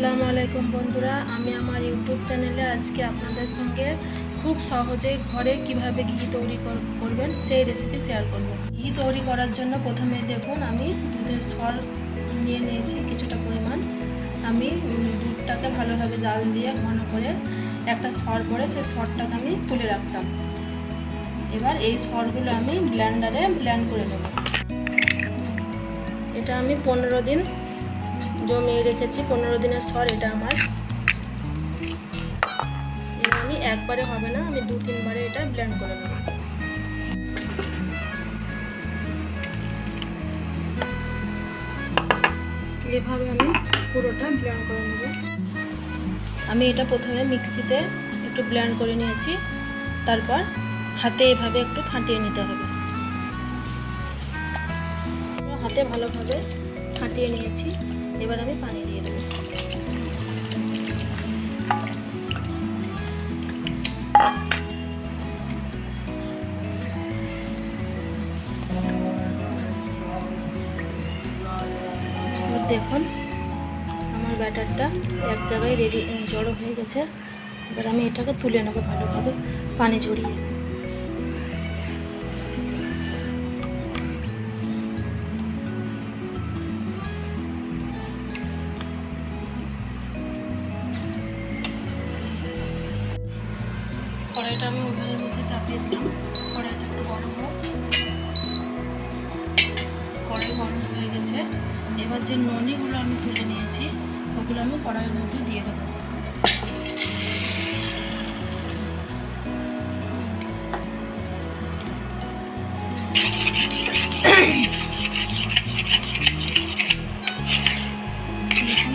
আসসালামু আলাইকুম বন্ধুরা, আমি আমার ইউটিউব চ্যানেলে আজকে আপনাদের সঙ্গে খুব সহজে ঘরে কিভাবে ঘি তৈরি করবেন সেই রেসিপি শেয়ার করব। ঘি তৈরি করার জন্য প্রথমে দেখুন আমি দুধের সর নিয়ে নিয়েছি কিছুটা পরিমাণ। আমি দুধটাকে ভালোভাবে জাল দিয়ে ঘন করে একটা সর পরে সেই সরটাকে আমি তুলে রাখতাম। এবার এই সরগুলো আমি ব্লেন্ডারে ব্লেন্ড করে নেব। এটা আমি 15 দিন জমিয়ে রেখেছি, 15 দিনের সর এটা আমার। আমি একবারে হবে না, আমি 2-3 বারে এটা ব্লেন্ড করে নেব। এভাবে আমি পুরোটা ব্লেন্ড করে নেব। আমি এটা প্রথমে মিক্সিতে একটু ব্লেন্ড করে নিয়েছি, তারপর হাতে এভাবে একটু ফাটিয়ে নিতে হবে। হাতে ভালোভাবে ফাটিয়ে নিয়েছি, এবার আমি পানি দিয়ে দেবো। দেখুন আমার ব্যাটারটা এক জায়গায় রেডি জড়ো হয়ে গেছে। এবার আমি এটাকে তুলে নেব ভালোভাবে পানি ঝরিয়ে। কড়াইটা আমি ওভেনের মধ্যে চাপিয়ে দিলাম। কড়াইটা একটু গরম হোক। কড়াই গরম হয়ে গেছে। এবার যে ননিগুলো আমি তুলে নিয়েছি ওগুলো আমি কড়াইয়ের মধ্যে দিয়ে দেবো।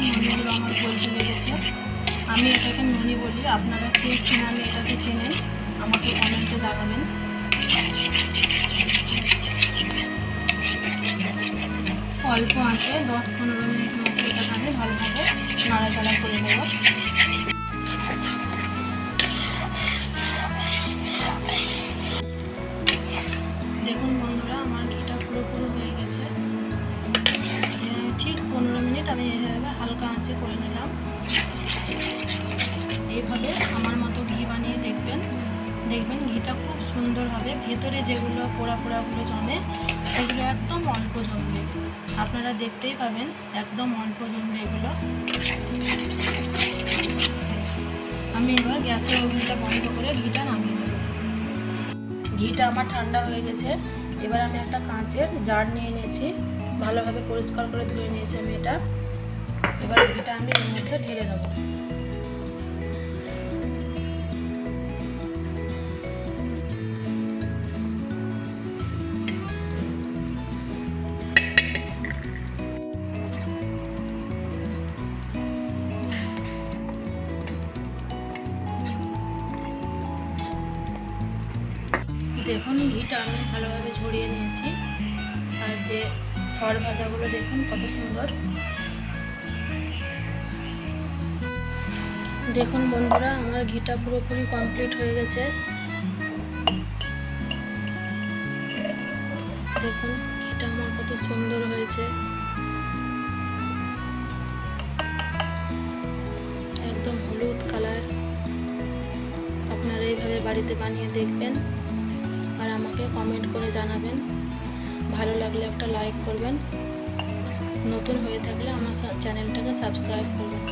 ননিগুলো আমার গলতে লেগেছে। আমি এটাকে ননি বলি, আপনারা কে কিনা আমি এটাকে চেনেন আমাকে কমেন্টে জানাবেন। অল্প আঁচে 10-15 মিনিট মতো এটাকে আমি ভালোভাবে নাড়াচাড়া করে নেব। দেখুন বন্ধুরা আমার ঘিটা পুরোপুরি হয়ে গেছে। ঠিক 15 মিনিট আমি এইভাবে হালকা আঁচে করে নিলাম। এইভাবে আমার মতো ঘি বানিয়ে দেখবেন ঘিটা খুব সুন্দর হবে। ভেতরে যেগুলো পোড়া পোড়াগুলো জমে সেগুলো একদম অল্প জমবে, আপনারা দেখতেই পাবেন একদম অল্প জমবে এগুলো। আমি এবার গ্যাসের ওভেনটা বন্ধ করে ঘিটা নামিয়ে নেব। ঘিটা আমার ঠান্ডা হয়ে গেছে। এবার আমি একটা কাঁচের জার নিয়ে নিয়েছি, ভালোভাবে পরিষ্কার করে ধুয়ে নিয়েছি আমি এটা। এবার ঘিটা আমি এর মধ্যে ঢেলে নেব। দেখুন ঘিটা আমি ভালোভাবে ঝরিয়ে নিয়েছি। আর যে সর ভাজাগুলো দেখুন কত সুন্দর। দেখুন বন্ধুরা আমার ঘিটা পুরোপুরি কমপ্লিট হয়ে গেছে। দেখুন ঘিটা আমার কত সুন্দর হয়েছে, একদম হলুদ কালার। আপনারা এইভাবে বাড়িতে বানিয়ে দেখবেন আর আমাকে কমেন্ট করে জানাবেন। ভালো লাগলে একটা লাইক করবেন, নতুন হয়ে থাকলে আমার চ্যানেলটাকে সাবস্ক্রাইব করবেন।